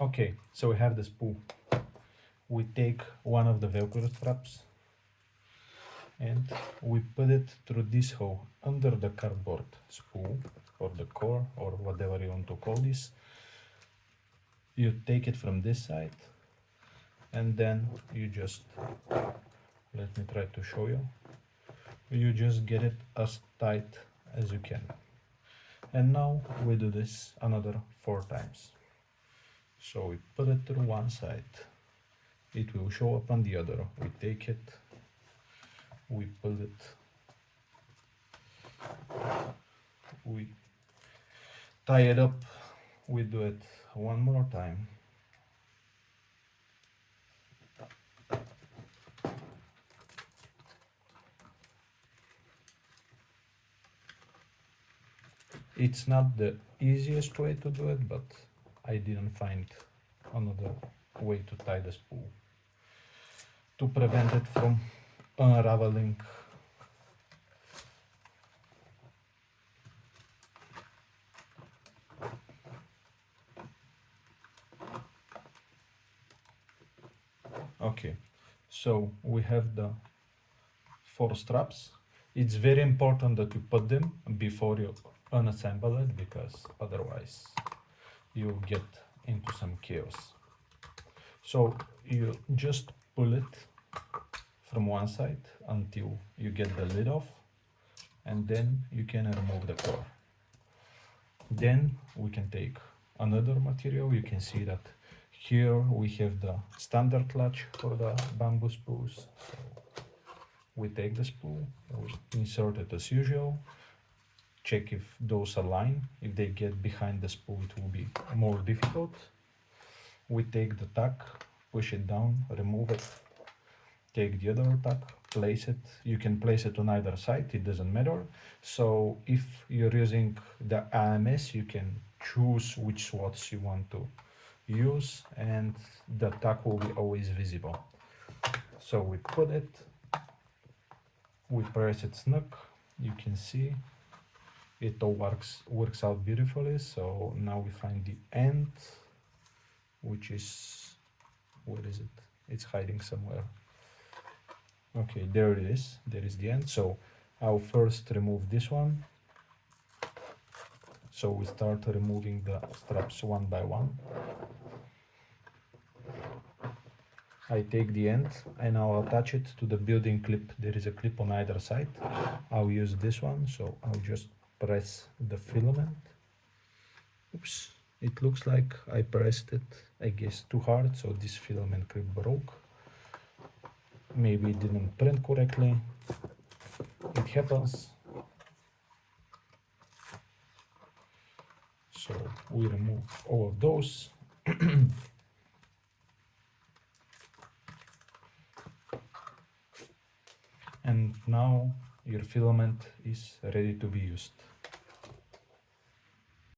Okay, so we have the spool. We take one of the Velcro straps and we put it through this hole under the cardboard spool or the core or whatever you want to call this. You take it from this side and then you just, let me try to show you. You just get it as tight as you can. And now we do this another 4 times. So we put it through one side, it will show up on the other. We take it, we pull it, we tie it up, we do it one more time. It's not the easiest way to do it, but I didn't find another way to tie the spool to prevent it from unraveling. Okay, so we have the 4 straps. It's very important that you put them before you unassemble it, because otherwise you get into some chaos. So you just pull it from one side until you get the lid off, and then you can remove the core. Then we can take another material. You can see that here we have the standard latch for the bamboo spools. So we take the spool, we insert it as usual, check if those align. If they get behind the spool, it will be more difficult. We take the tack, push it down, remove it, take the other tack, place it. You can place it on either side, it doesn't matter. So if you're using the AMS, you can choose which slots you want to use, and the tack will be always visible. So we put it, we press it snug, you can see it all works out beautifully. So now we find the end, which is, where is it? It's hiding somewhere. Okay, there it is, there is the end. So I'll first remove this one. So we start removing the straps one by one. I take the end and I'll attach it to the building clip. There is a clip on either side. I'll use this one, so I'll just press the filament. Oops, it looks like I pressed it, I guess, too hard, so this filament clip broke. Maybe it didn't print correctly. It happens. So we remove all of those. And now your filament is ready to be used.